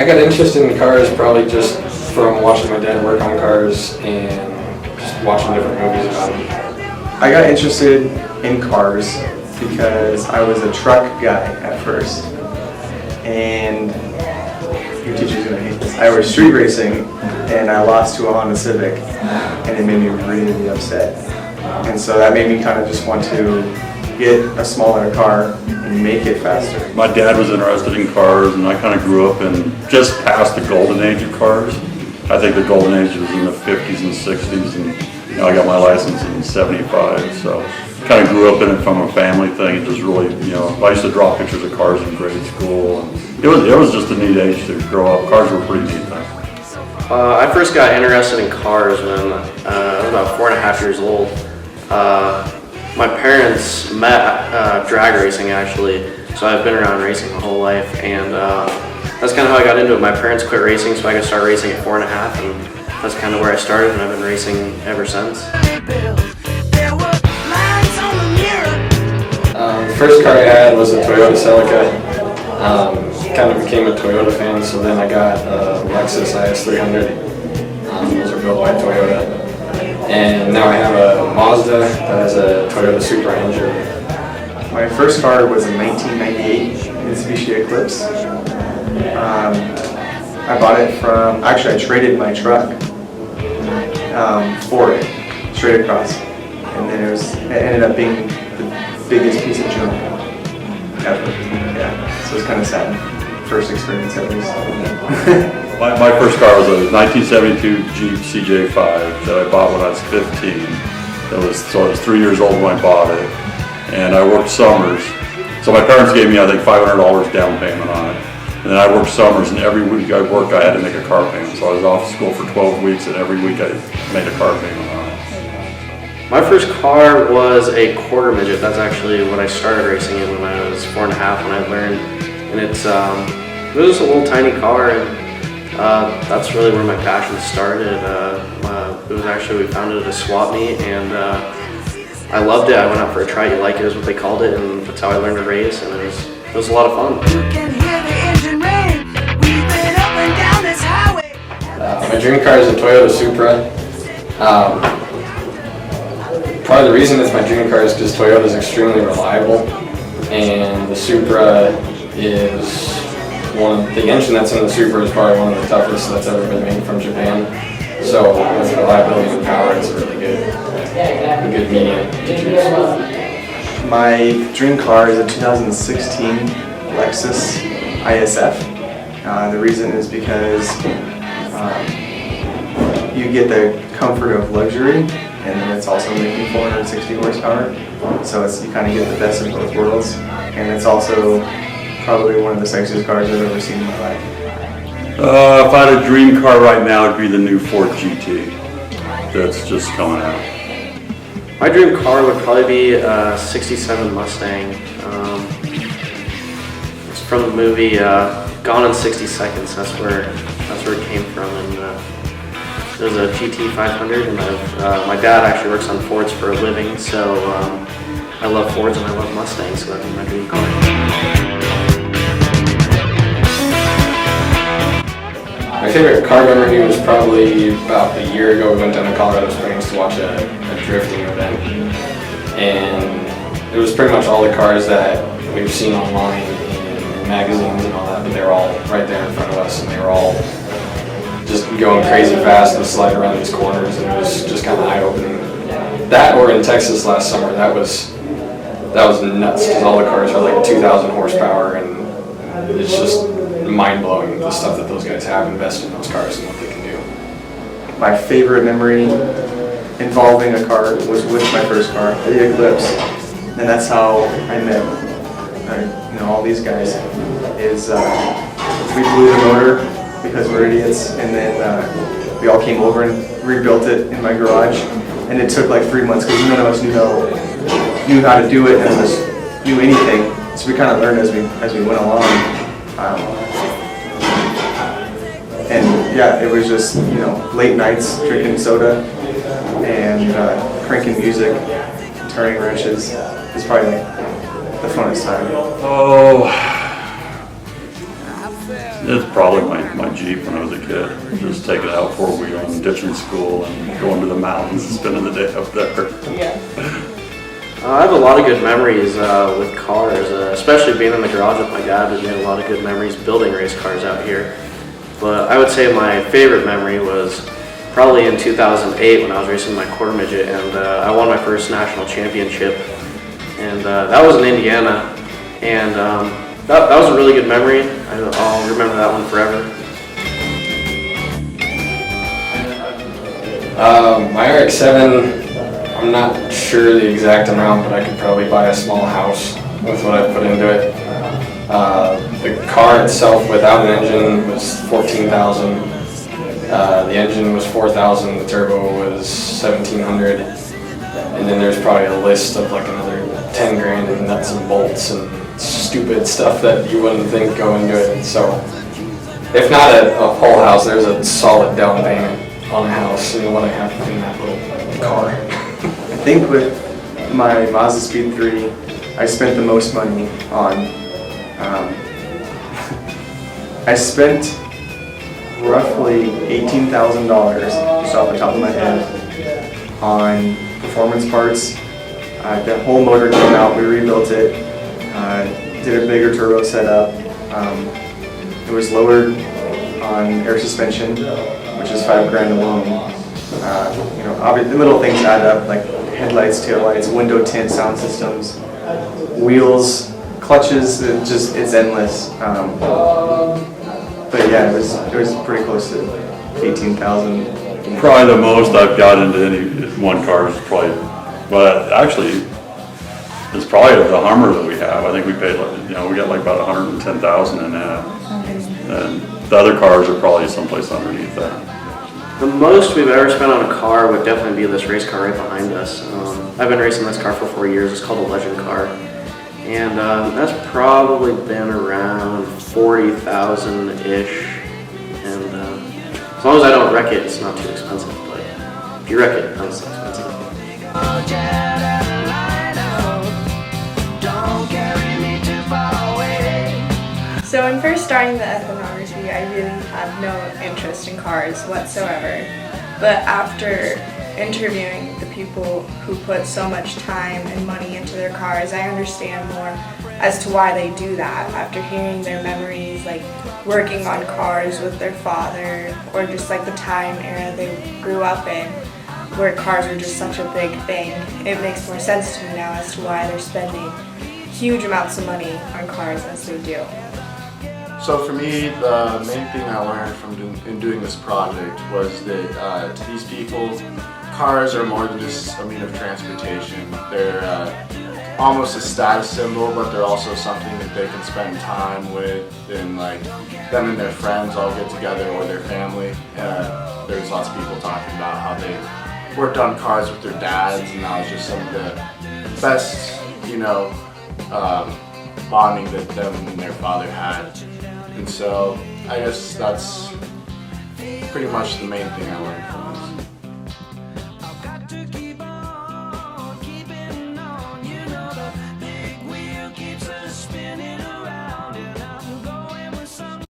I got interested in cars probably just from watching my dad work on cars and just watching different movies about them. I got interested in cars because I was a truck guy at first, and your teacher's gonna hate this. I was street racing, and I lost to a Honda Civic, and it made me really upset. And so that made me kind of just want to get a smaller car and make it faster. My dad was interested in cars, and I kind of grew up in just past the golden age of cars. I think the golden age was in the 50s and 60s, and I got my license in 75, so kind of grew up in it from a family thing. It just really, I used to draw pictures of cars in grade school. And it was just a neat age to grow up. Cars were pretty neat then. I first got interested in cars when I was about 4.5 years old. My parents met drag racing actually, so I've been around racing my whole life, and that's kind of how I got into it. My parents quit racing so I could start racing at 4.5, and that's kind of where I started, and I've been racing ever since. The first car I had was a Toyota Celica. Kind of became a Toyota fan, so then I got a Lexus IS300. Those are built by Toyota. And now I have a Mazda that has a Toyota Supra engine. My first car was a 1998 Mitsubishi Eclipse. I bought it from, actually I traded my truck for it, straight across. And then it ended up being the biggest piece of junk ever. Yeah, so it's kind of sad. First experience at least. My first car was a 1972 Jeep CJ5 that I bought when I was 15. So I was 3 years old when I bought it, and I worked summers. So my parents gave me, I think, $500 down payment on it. And then I worked summers, and every week I worked, I had to make a car payment. So I was off school for 12 weeks, and every week I made a car payment on it. My first car was a quarter midget. That's actually what I started racing in when I was 4.5 when I learned. And it was just a little tiny car, and that's really where my passion started. It was actually, we found it at a swap meet, and I loved it. I went out for a try. You like it is what they called it, and that's how I learned to race, and it was a lot of fun. My dream car is a Toyota Supra. Part of the reason it's my dream car is because Toyota is extremely reliable, and the Supra is the engine that's in the Supra is probably one of the toughest that's ever been made from Japan. So with reliability and power, it's a really good medium to choose. My dream car is a 2016 Lexus ISF. The reason is because you get the comfort of luxury, and then it's also making 460 horsepower. So you kind of get the best of both worlds, and it's also probably one of the sexiest cars I've ever seen in my life. If I had a dream car right now, it'd be the new Ford GT that's just coming out. My dream car would probably be a '67 Mustang. It's from the movie Gone in 60 Seconds. That's where it came from, and it was a GT 500. And my dad actually works on Fords for a living, so I love Fords and I love Mustangs, so that'd be my dream car. My favorite car memory was probably about a year ago. We went down to Colorado Springs to watch a drifting event, and it was pretty much all the cars that we've seen online in magazines and all that, but they were all right there in front of us, and they were all just going crazy fast and sliding around these corners, and it was just kind of eye-opening. That, or in Texas last summer, that was nuts, because all the cars are like 2,000 horsepower, and it's just mind-blowing the stuff that those guys have invested in those cars and what they can do. My favorite memory involving a car was with my first car, the Eclipse, and that's how I met all these guys. We blew the motor because we're idiots, and then we all came over and rebuilt it in my garage, and it took like 3 months because none of us knew how to do it, and none of us knew anything. So we kind of learned as we went along. And yeah, it was just, late nights drinking soda and cranking music, turning wrenches. It's probably like the funnest time. Oh, It's probably my Jeep when I was a kid. Just taking it out four-wheeling, ditching school, and going to the mountains and spending the day up there. Yeah. I have a lot of good memories with cars, especially being in the garage with my dad. We made a lot of good memories building race cars out here. But I would say my favorite memory was probably in 2008 when I was racing my quarter midget, and I won my first national championship. And that was in Indiana, and that was a really good memory. I'll remember that one forever. My RX-7, I'm not sure the exact amount, but I could probably buy a small house with what I put into it. The car itself without an engine was $14,000. The engine was $4,000, the turbo was $1,700. And then there's probably a list of like another 10 grand in nuts and bolts and stupid stuff that you wouldn't think go into it. So if not a whole house, there's a solid down payment on a house and what I have in that little car. I think with my Mazda Speed 3, I spent the most money on. I spent roughly $18,000, just off the top of my head, on performance parts. The whole motor came out, we rebuilt it, did a bigger turbo setup. It was lowered on air suspension, which is $5 grand alone. You know, obviously, the little things add up, like headlights, taillights, window tint, sound systems, wheels, clutches. It's endless. But yeah, it was pretty close to 18,000. Probably the most I've got into any one car is probably, but actually, it's probably the Hummer that we have. I think we paid, we got like about 110,000 in that. And the other cars are probably someplace underneath that. The most we've ever spent on a car would definitely be this race car right behind us. I've been racing this car for 4 years. It's called a Legend car. And that's probably been around 40,000-ish. And as long as I don't wreck it, it's not too expensive. But if you wreck it, then it's expensive. So when first starting the ethnography, I really had no interest in cars whatsoever. But after interviewing the people who put so much time and money into their cars, I understand more as to why they do that. After hearing their memories, like working on cars with their father, or just like the time era they grew up in, where cars were just such a big thing, it makes more sense to me now as to why they're spending huge amounts of money on cars as they do. So for me, the main thing I learned from doing this project was that to these people, cars are more than just a means of transportation. They're almost a status symbol, but they're also something that they can spend time with, and like them and their friends all get together, or their family. There's lots of people talking about how they worked on cars with their dads, and that was just some of the best, bonding that them and their father had. And so I guess that's pretty much the main thing I learned from this.